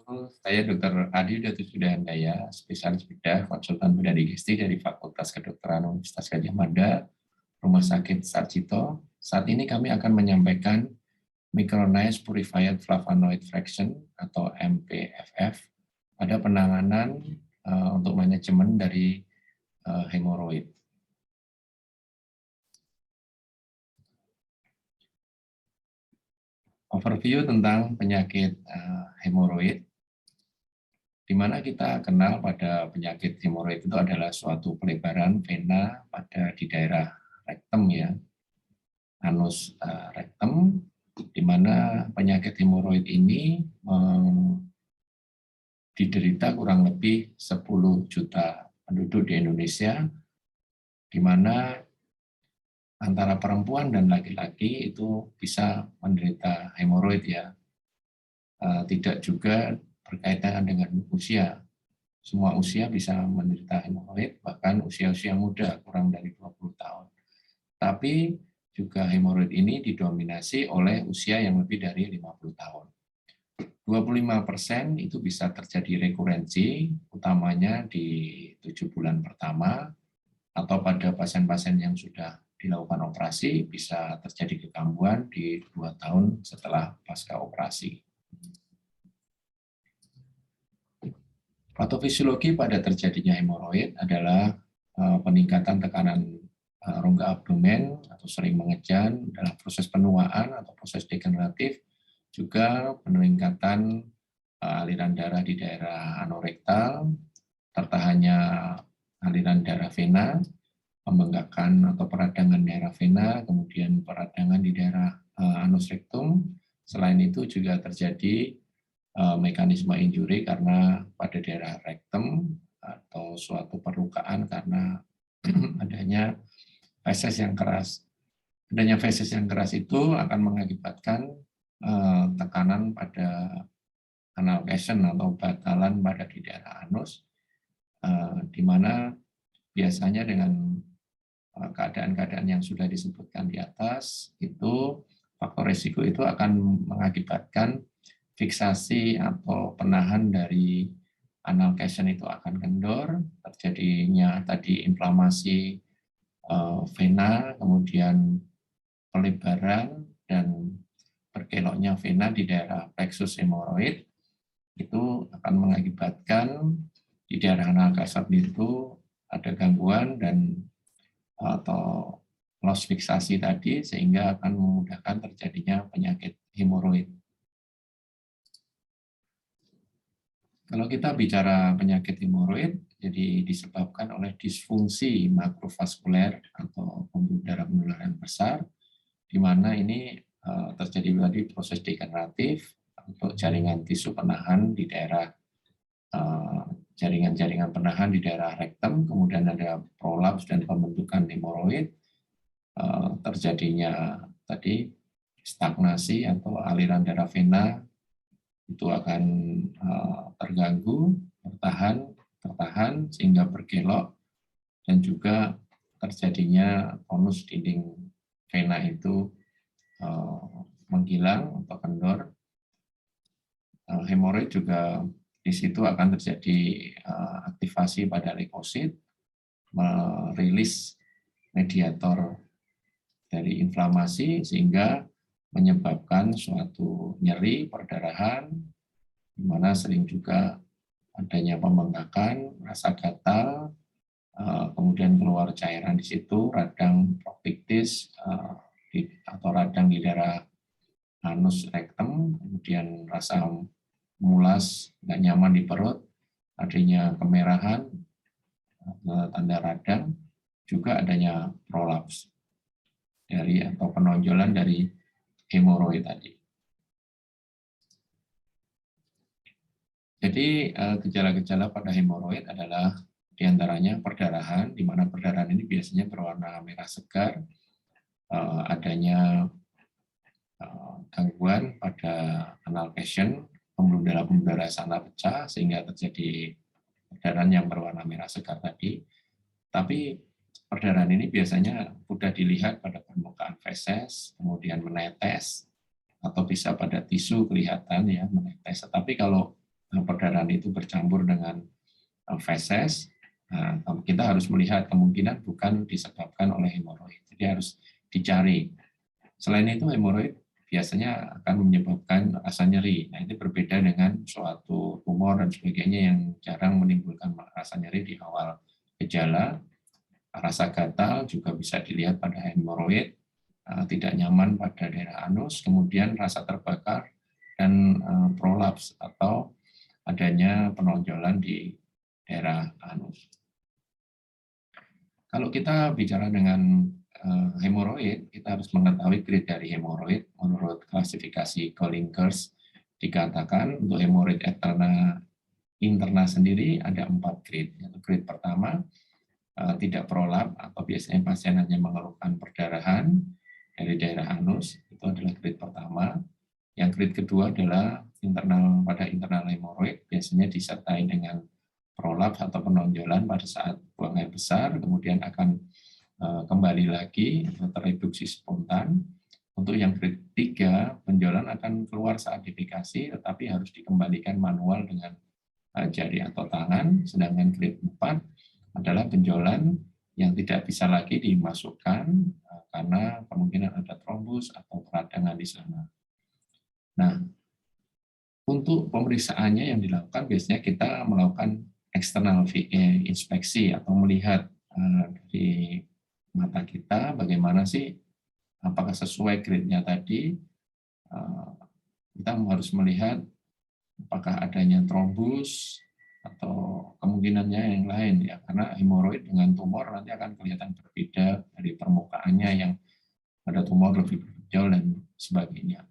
Saya Dr. Adi Datusudandaya, spesialis bedah, konsultan bedah digesti dari Fakultas Kedokteran Universitas Gadjah Mada, Rumah Sakit Sarjito. Saat ini kami akan menyampaikan Micronized Purified Flavonoid Fraction atau MPFF pada penanganan untuk manajemen dari hemoroid. Overview tentang penyakit hemoroid, di mana kita kenal pada penyakit hemoroid itu adalah suatu pelebaran vena di daerah rektum ya, anus rektum, di mana penyakit hemoroid ini diderita kurang lebih 10 juta penduduk di Indonesia, di mana antara perempuan dan laki-laki itu bisa menderita hemoroid ya. Tidak juga berkaitan dengan usia. Semua usia bisa menderita hemoroid, bahkan usia-usia muda kurang dari 20 tahun. Tapi juga hemoroid ini didominasi oleh usia yang lebih dari 50 tahun. 25% itu bisa terjadi rekurensi, utamanya di 7 bulan pertama, atau pada pasien-pasien yang sudah dilakukan operasi bisa terjadi kekambuhan di 2 tahun setelah pasca operasi. Patofisiologi pada terjadinya hemoroid adalah peningkatan tekanan rongga abdomen atau sering mengejan dalam proses penuaan atau proses degeneratif, juga peningkatan aliran darah di daerah anorektal, tertahannya aliran darah vena, pembengkakan atau peradangan daerah vena, kemudian peradangan di daerah anus rektum. Selain itu juga terjadi mekanisme injuri karena pada daerah rektum atau suatu perlukaan karena adanya feses yang keras. Adanya feses yang keras itu akan mengakibatkan tekanan pada anal casion atau batalan pada di daerah anus, di mana biasanya dengan keadaan-keadaan yang sudah disebutkan di atas, itu faktor risiko itu akan mengakibatkan fiksasi atau penahan dari anal casion itu akan kendor, terjadinya tadi inflamasi vena, kemudian pelebaran dan berkeloknya vena di daerah plexus hemoroid, itu akan mengakibatkan di daerah anal casion itu ada gangguan dan atau loss fiksasi tadi, sehingga akan memudahkan terjadinya penyakit hemoroid. Kalau kita bicara penyakit hemoroid, jadi disebabkan oleh disfungsi makrovaskuler atau pembuluh darah penularan besar, di mana ini terjadi tadi proses degeneratif untuk jaringan tisu penahan di daerah jaringan-jaringan penahan di daerah rektum, kemudian ada prolaps dan pembentukan hemoroid, terjadinya tadi stagnasi atau aliran darah vena itu akan terganggu, tertahan sehingga berkelok, dan juga terjadinya tonus dinding vena itu menghilang atau kendor. Hemoroid juga di situ akan terjadi aktivasi pada leukosit, merilis mediator dari inflamasi sehingga menyebabkan suatu nyeri perdarahan, di mana sering juga adanya pembengkakan, rasa gatal, kemudian keluar cairan di situ, radang proktiktis atau radang di daerah anus rektum, kemudian rasa mulas, nggak nyaman di perut, adanya kemerahan, tanda radang, juga adanya prolaps dari atau penonjolan dari hemoroid tadi. Jadi gejala-gejala pada hemoroid adalah diantaranya perdarahan, di mana perdarahan ini biasanya berwarna merah segar, adanya gangguan pada anal casion, pembuluh darah sana pecah sehingga terjadi perdarahan yang berwarna merah segar tadi. Tapi perdarahan ini biasanya mudah dilihat pada permukaan feses, kemudian menetes, atau bisa pada tisu kelihatan ya menetes. Tetapi kalau perdarahan itu bercampur dengan feses, kita harus melihat kemungkinan bukan disebabkan oleh hemoroid. Jadi harus dicari. Selain itu, hemoroid biasanya akan menyebabkan rasa nyeri. Nah, ini berbeda dengan suatu tumor dan sebagainya yang jarang menimbulkan rasa nyeri di awal gejala. Rasa gatal juga bisa dilihat pada hemoroid, tidak nyaman pada daerah anus, kemudian rasa terbakar, dan prolaps atau adanya penonjolan di daerah anus. Kalau kita bicara dengan hemoroid, kita harus mengetahui grade dari hemoroid. Menurut klasifikasi Collingers dikatakan untuk hemoroid interna sendiri ada 4 grade. Yaitu grade pertama tidak prolap atau biasanya pasien hanya mengeluhkan perdarahan dari daerah anus, itu adalah grade pertama. Yang grade kedua adalah internal hemoroid, biasanya disertai dengan prolaps atau penonjolan pada saat buang air besar, kemudian akan kembali lagi atau tereduksi spontan. Untuk yang grade 3, benjolan akan keluar saat depikasi, tetapi harus dikembalikan manual dengan jari atau tangan. Sedangkan grade 4 adalah benjolan yang tidak bisa lagi dimasukkan karena kemungkinan ada trombus atau peradangan di sana. Nah, untuk pemeriksaannya yang dilakukan biasanya kita melakukan eksternal inspeksi atau melihat di mata kita bagaimana sih, apakah sesuai grade-nya tadi. Kita harus melihat apakah adanya trombus atau kemungkinannya yang lain ya, karena hemoroid dengan tumor nanti akan kelihatan berbeda dari permukaannya yang ada tumor lebih berbenjol dan sebagainya.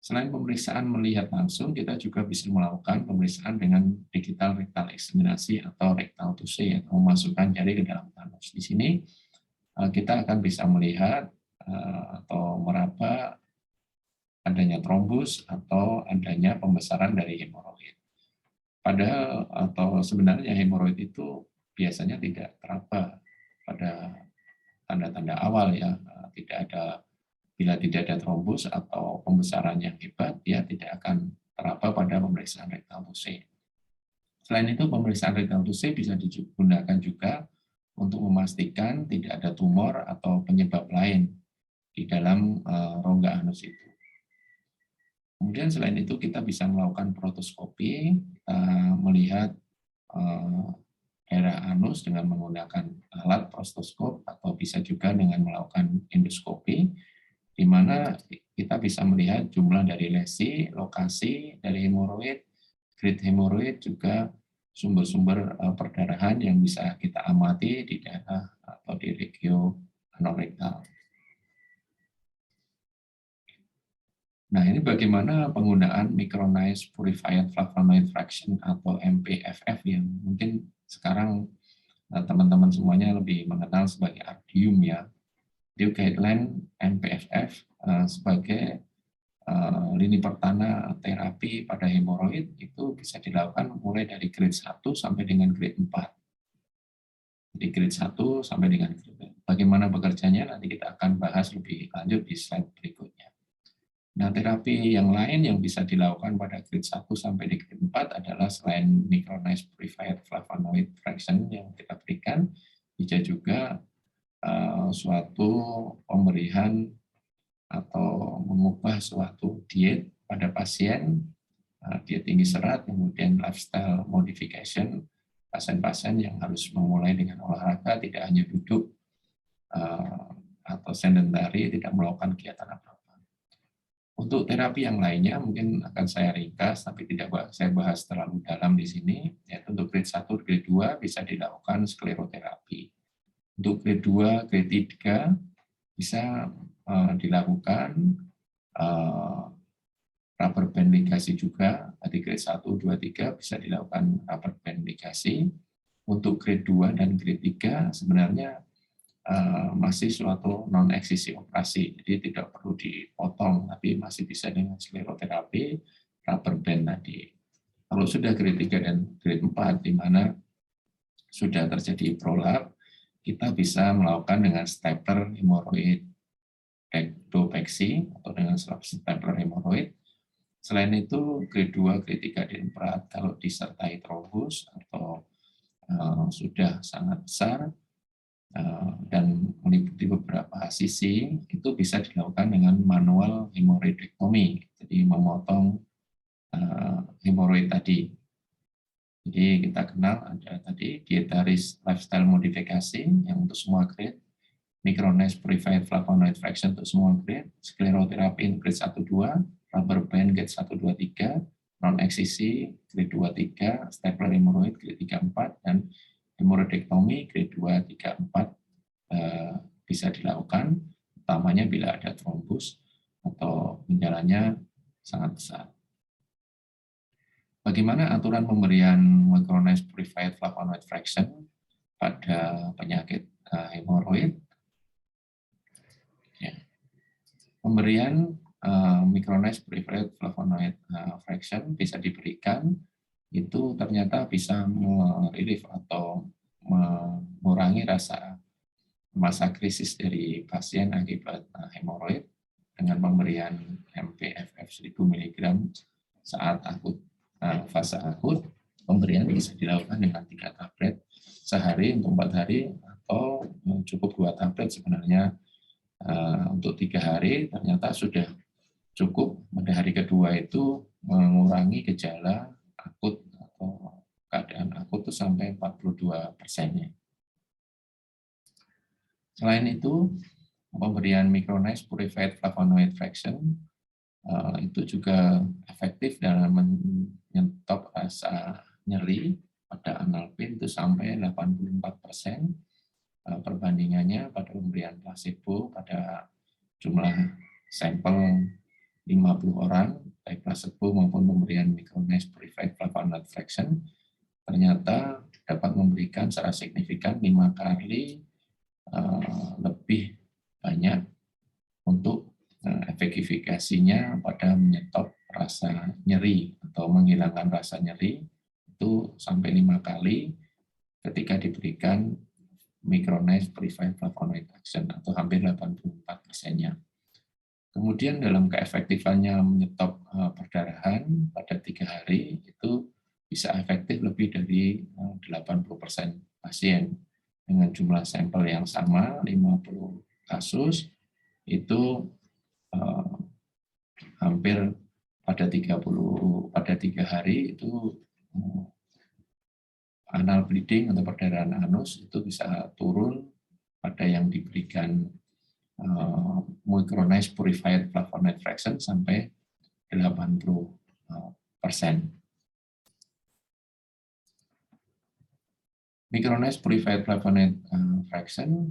Selain pemeriksaan melihat langsung, kita juga bisa melakukan pemeriksaan dengan digital rectal examinasi atau rectal touche, atau memasukkan jari ke dalam tanus. Di sini kita akan bisa melihat atau meraba adanya trombus atau adanya pembesaran dari hemoroid. Padahal atau sebenarnya hemoroid itu biasanya tidak teraba pada tanda-tanda awal ya, tidak ada. Bila tidak ada trombus atau pembesaran yang hebat, dia tidak akan teraba pada pemeriksaan rectal touche. Selain itu, pemeriksaan rectal touche bisa digunakan juga untuk memastikan tidak ada tumor atau penyebab lain di dalam rongga anus itu. Kemudian selain itu kita bisa melakukan protoskopi, kita melihat daerah anus dengan menggunakan alat prostoskop atau bisa juga dengan melakukan endoskopi, di mana kita bisa melihat jumlah dari lesi, lokasi dari hemoroid, grade hemoroid, juga sumber-sumber perdarahan yang bisa kita amati di daerah atau di regio anorektal. Nah, ini bagaimana penggunaan micronized purified flavonoid fraction atau MPFF yang mungkin sekarang teman-teman semuanya lebih mengenal sebagai Ardium ya. Di guideline MPFF sebagai lini pertama terapi pada hemoroid itu bisa dilakukan mulai dari grade 1 sampai dengan grade 4. Jadi grade 1 sampai dengan grade 4. Bagaimana bekerjanya nanti kita akan bahas lebih lanjut di slide berikutnya. Nah, terapi yang lain yang bisa dilakukan pada grade 1 sampai di grade 4 adalah selain micronized purified flavonoid fraction yang kita berikan, bisa juga suatu pemberian atau mengubah suatu diet pada pasien, diet tinggi serat, kemudian lifestyle modification, pasien-pasien yang harus memulai dengan olahraga, tidak hanya duduk atau sedentary, tidak melakukan kegiatan apa-apa. Untuk terapi yang lainnya mungkin akan saya ringkas, tapi tidak saya bahas terlalu dalam di sini, yaitu untuk grade 1, grade 2 bisa dilakukan skleroterapi. Untuk grade 2, grade 3 bisa dilakukan rubber band ligasi juga. Di grade 1, 2, 3 bisa dilakukan rubber band ligasi. Untuk grade 2 dan grade 3 sebenarnya masih suatu non-eksisi operasi, jadi tidak perlu dipotong, tapi masih bisa dengan skleroterapi, rubber band tadi. Kalau sudah grade 3 dan grade 4, di mana sudah terjadi prolap, kita bisa melakukan dengan stapler hemoroid ectopeksi atau dengan stapler hemoroid. Selain itu, grade 2, grade 3, grade 4 kalau disertai trombus atau sudah sangat besar dan meliputi beberapa sisi, itu bisa dilakukan dengan manual hemoroidektomi, jadi memotong hemoroid tadi. Jadi kita kenal ada tadi dietaris lifestyle modifikasi yang untuk semua grade, micronized purified flavonoid fraction untuk semua grade, skleroterapi grade 1-2, rubber band grade 1-2-3, non-XCC grade 2-3, stapler hemorrhoid grade 3-4, dan hemoroidektomi grade 2-3-4 bisa dilakukan, utamanya bila ada trombus atau gejalanya sangat besar. Bagaimana aturan pemberian micronized purified flavonoid fraction pada penyakit hemoroid? Ya. Pemberian micronized purified flavonoid fraction bisa diberikan, itu ternyata bisa merelief atau mengurangi masa krisis dari pasien akibat hemoroid dengan pemberian MPFF 1000 mg saat fase akut. Pemberian bisa dilakukan dengan 3 tablet sehari untuk 4 hari atau cukup 2 tablet sebenarnya untuk 3 hari. Ternyata sudah cukup pada hari kedua itu mengurangi gejala akut atau keadaan akut itu sampai 42%-nya. Selain itu, pemberian micronized purified flavonoid fraction itu juga efektif dalam menyetop rasa nyeri pada anal pain itu sampai 84%. Perbandingannya pada pemberian placebo pada jumlah sampel 50 orang, baik placebo maupun pemberian micronized purified flavonoid fraction, ternyata dapat memberikan secara signifikan 5 kali lebih banyak untuk efektifikasinya pada menyetop rasa nyeri atau menghilangkan rasa nyeri itu sampai 5 kali ketika diberikan micronized purified flavonoid fraction atau hampir 84%-nya. Kemudian dalam keefektifannya menyetop perdarahan pada 3 hari itu bisa efektif lebih dari 80% pasien dengan jumlah sampel yang sama 50 kasus itu hampir pada 3 hari itu anal bleeding atau perdarahan anus itu bisa turun pada yang diberikan micronized purified flavonoid fraction sampai 80%. Micronized purified flavonoid fraction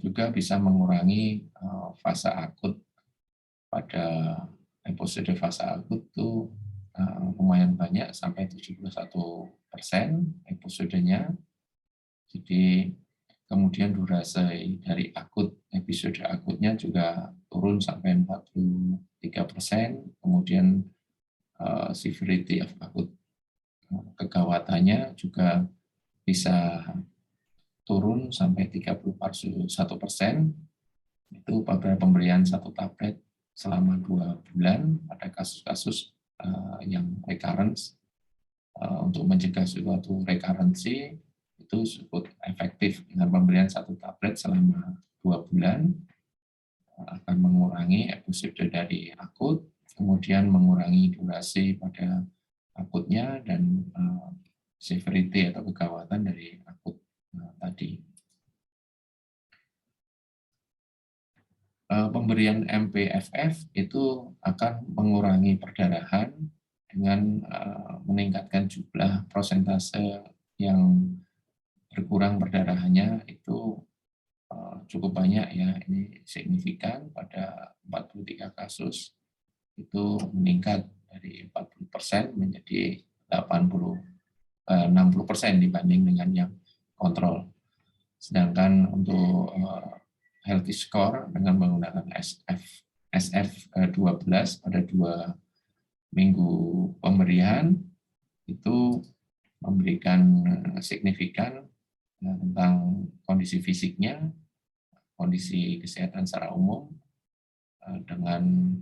juga bisa mengurangi fase akut. Pada episode fase akut itu lumayan banyak sampai 71% episodenya. Jadi kemudian durasi dari episode akutnya juga turun sampai 43%. Kemudian severity of akut kegawatannya juga bisa turun sampai 31%. Itu pada pemberian 1 tablet selama 2 bulan pada kasus-kasus yang recurrence. Untuk mencegah suatu recurrency itu cukup efektif dengan pemberian 1 tablet selama 2 bulan akan mengurangi episode dari akut, kemudian mengurangi durasi pada akutnya dan severity atau kegawatan dari akut tadi. Pemberian MPFF itu akan mengurangi perdarahan dengan meningkatkan jumlah prosentase yang berkurang perdarahannya itu cukup banyak ya, ini signifikan pada 43 kasus itu meningkat dari 40% menjadi 60% dibanding dengan yang kontrol. Sedangkan untuk healthy score dengan menggunakan SF12 pada 2 minggu pemberian itu memberikan signifikan tentang kondisi fisiknya, kondisi kesehatan secara umum dengan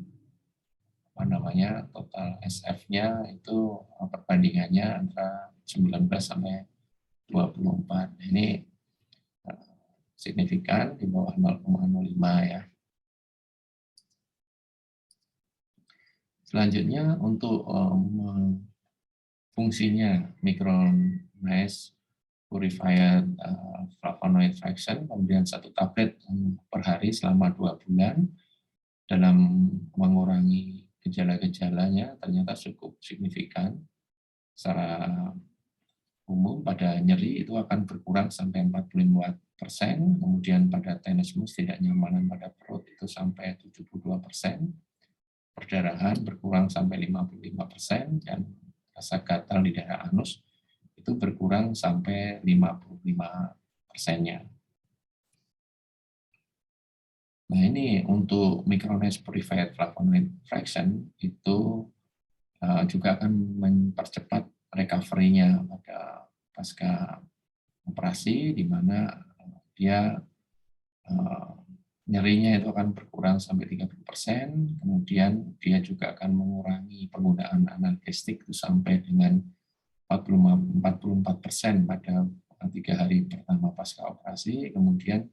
total SF-nya itu perbandingannya antara 19 sampai 24. Ini signifikan di bawah 0,05 ya. Selanjutnya untuk fungsinya Micronized Purified Flavonoid Fraction, pemberian 1 tablet per hari selama 2 bulan dalam mengurangi gejala-gejalanya ternyata cukup signifikan. Secara umum pada nyeri itu akan berkurang sampai 45%, kemudian pada tenesmus tidak nyamanan pada perut itu sampai 72%, perdarahan berkurang sampai 55%, dan rasa gatal di daerah anus itu berkurang sampai 55%-nya. Nah ini untuk Micronized Purified Flavonoid Fraction itu juga akan mempercepat recovery-nya pada pasca operasi, di mana dia nyerinya itu akan berkurang sampai 30%, kemudian dia juga akan mengurangi penggunaan analgesik itu sampai dengan 44% pada 3 hari pertama pasca operasi, kemudian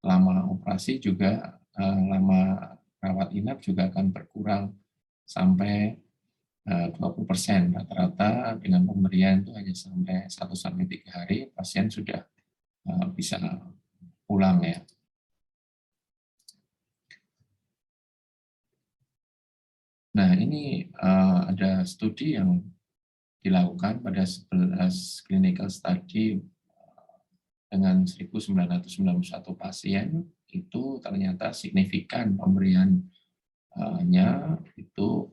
lama operasi juga, lama rawat inap juga akan berkurang sampai 20%. Rata-rata dengan pemberian itu hanya sampai 1-3 hari, pasien sudah bisa pulang ya. Nah ini ada studi yang dilakukan pada 11 clinical study dengan 1.991 pasien, itu ternyata signifikan pemberiannya itu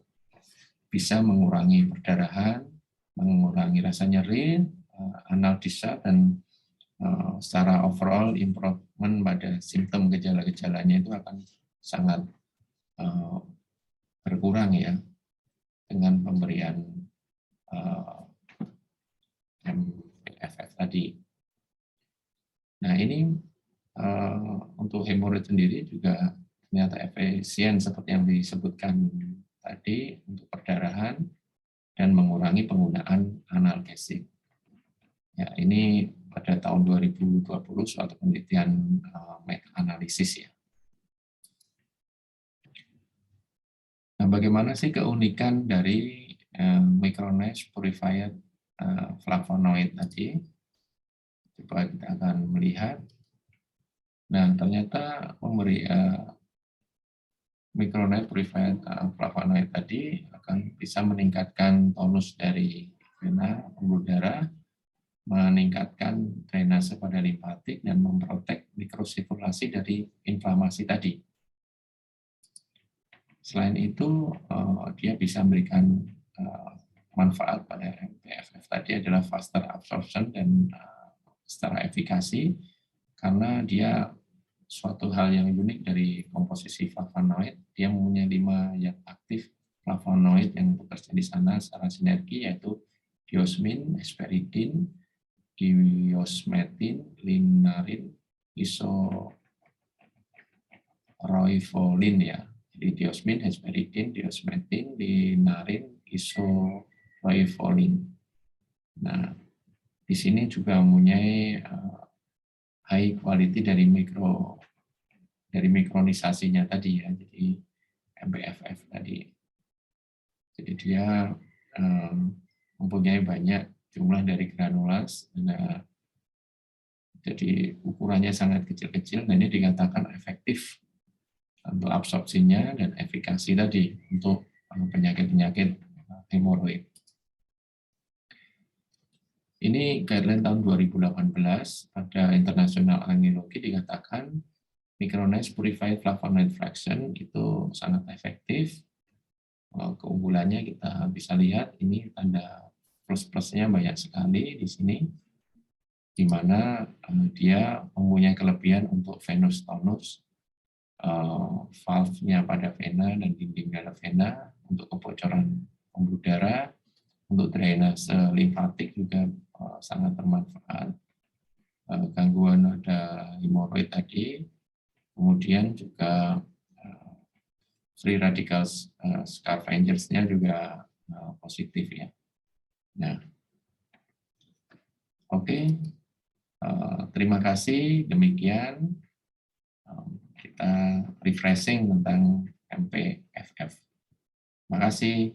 bisa mengurangi perdarahan, mengurangi rasa nyeri, anal discharge, dan secara overall improvement pada simptom gejala-gejalanya itu akan sangat berkurang ya dengan pemberian MPFF tadi. Nah ini untuk hemoroid sendiri juga ternyata efisien seperti yang disebutkan tadi untuk perdarahan dan mengurangi penggunaan analgesik. Ya, ini pada tahun 2020 suatu penelitian meta-analisis ya. Nah, bagaimana sih keunikan dari Micronized Purified Flavonoid tadi? Coba kita akan melihat. Nah, ternyata Micronized Purified Flavonoid tadi akan bisa meningkatkan tonus dari vena pembuluh darah, meningkatkan drainase pada limfatik, dan memprotek mikrosirkulasi dari inflamasi tadi. Selain itu, dia bisa memberikan manfaat pada MPFF tadi adalah faster absorption dan secara efikasi, karena dia suatu hal yang unik dari komposisi flavonoid. Dia mempunyai 5 zat aktif flavonoid yang bekerja di sana secara sinergi, yaitu diosmin, hesperidin, diosmetin, linarin, isoroifolin ya. Jadi diosmin, hesperidin, diosmetin, linarin, isoroifolin. Nah, di sini juga mempunyai high quality dari mikronisasinya tadi ya, jadi MPFF tadi. Jadi dia mempunyai banyak jumlah dari granulas, jadi ukurannya sangat kecil-kecil, dan ini dikatakan efektif untuk absorpsinya dan efikasi tadi untuk penyakit-penyakit hemoroid. Ini guideline tahun 2018 pada International Angiology dikatakan Micronized Purified Flavonoid Fraction itu sangat efektif. Keunggulannya kita bisa lihat, ini tanda plus-plusnya banyak sekali di sini, di mana dia mempunyai kelebihan untuk venous tonus, valve-nya pada vena dan dinding dalam vena, untuk kebocoran pembuluh darah, untuk drainase limfatik juga sangat bermanfaat. Gangguan ada hemoroid tadi, kemudian juga free radicals scavengers-nya juga positif ya. Nah, oke. Terima kasih. Demikian kita refreshing tentang MPFF. Terima kasih.